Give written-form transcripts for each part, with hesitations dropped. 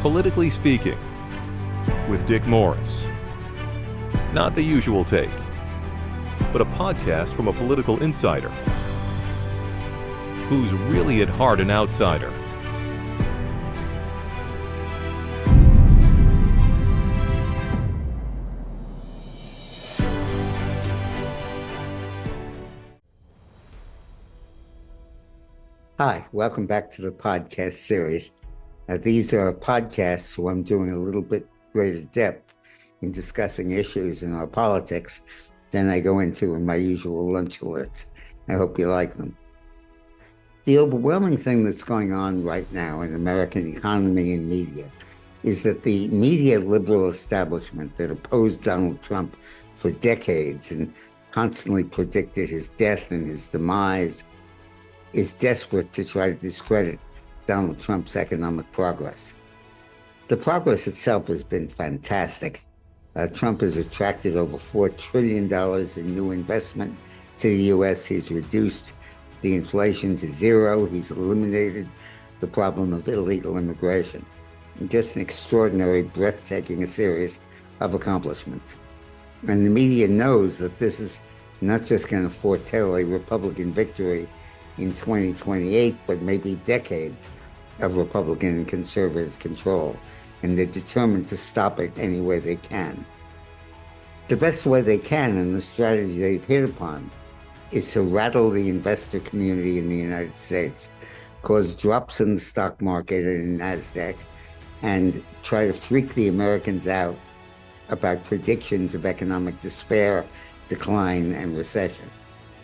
Politically Speaking with Dick Morris. Not the usual take, but a podcast from a political insider who's really at heart an outsider. Hi, welcome back to the podcast series. These are podcasts where I'm doing a little bit greater depth in discussing issues in our politics than I go into in my usual lunch alerts. I hope you like them. The overwhelming thing that's going on right now in American economy and media is that the media liberal establishment that opposed Donald Trump for decades and constantly predicted his death and his demise is desperate to try to discredit Donald Trump's economic progress. The progress itself has been fantastic. Trump has attracted over $4 trillion in new investment to the U.S. He's reduced the inflation to zero. He's eliminated the problem of illegal immigration. Just an extraordinary, breathtaking series of accomplishments. And the media knows that this is not just going to foretell a Republican victory in 2028, but maybe decades of Republican and conservative control, and they're determined to stop it any way they can. The best way they can, and the strategy they've hit upon, is to rattle the investor community in the United States, cause drops in the stock market and NASDAQ, and try to freak the Americans out about predictions of economic despair, decline, and recession.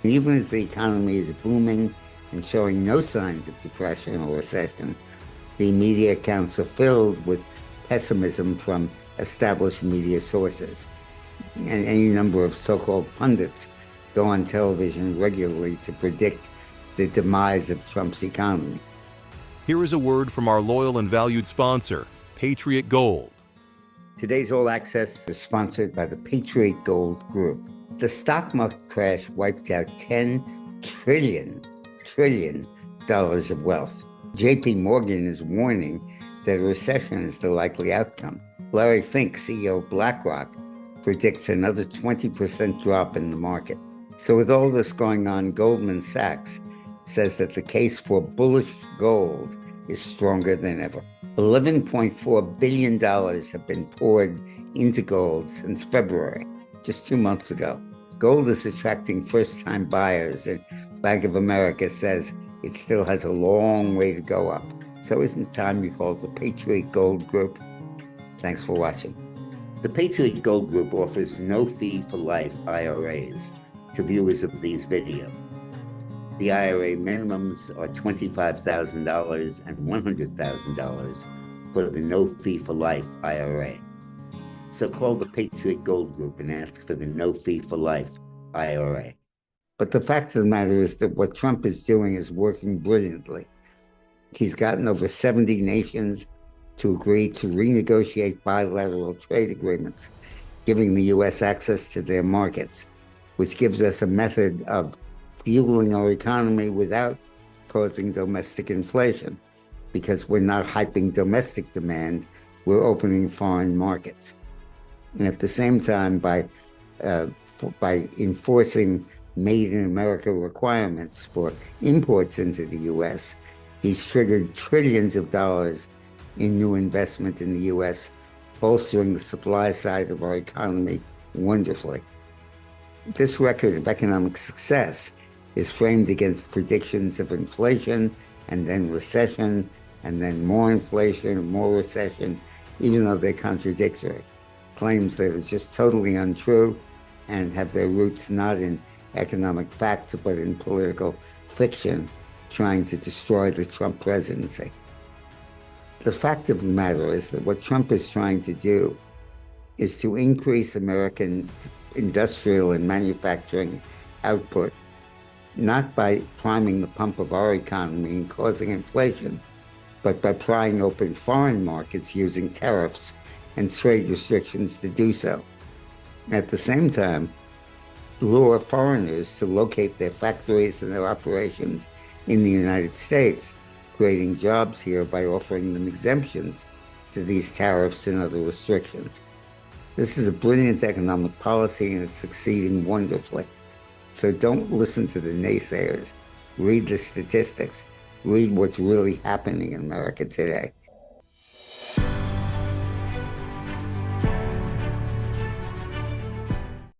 And even as the economy is booming and showing no signs of depression or recession, the media accounts are filled with pessimism from established media sources. And any number of so-called pundits go on television regularly to predict the demise of Trump's economy. Here is a word from our loyal and valued sponsor, Patriot Gold. Today's All Access is sponsored by the Patriot Gold Group. The stock market crash wiped out $10 trillion of wealth. JP Morgan is warning that a recession is the likely outcome. Larry Fink, CEO of BlackRock, predicts another 20% drop in the market. So with all this going on, Goldman Sachs says that the case for bullish gold is stronger than ever. $11.4 billion have been poured into gold since February, just 2 months ago. Gold is attracting first-time buyers, and Bank of America says it still has a long way to go up. So isn't it time you called the Patriot Gold Group? Thanks for watching. The Patriot Gold Group offers no-fee for life IRAs to viewers of these videos. The IRA minimums are $25,000 and $100,000 for the no-fee for life IRA. So call the Patriot Gold Group and ask for the no-fee for life IRA. But the fact of the matter is that what Trump is doing is working brilliantly. He's gotten over 70 nations to agree to renegotiate bilateral trade agreements, giving the U.S. access to their markets, which gives us a method of fueling our economy without causing domestic inflation, because we're not hyping domestic demand, we're opening foreign markets. And at the same time, by enforcing Made in America requirements for imports into the U.S., he's triggered trillions of dollars in new investment in the U.S., bolstering the supply side of our economy wonderfully. This record of economic success is framed against predictions of inflation and then recession and then more inflation and more recession, even though they're contradictory. Claims that are just totally untrue and have their roots not in economic fact, but in political fiction, trying to destroy the Trump presidency. The fact of the matter is that what Trump is trying to do is to increase American industrial and manufacturing output, not by priming the pump of our economy and causing inflation, but by prying open foreign markets using tariffs and trade restrictions to do so. At the same time, lure foreigners to locate their factories and their operations in the United States, creating jobs here by offering them exemptions to these tariffs and other restrictions. This is a brilliant economic policy, and it's succeeding wonderfully. So don't listen to the naysayers. Read the statistics. Read what's really happening in America today.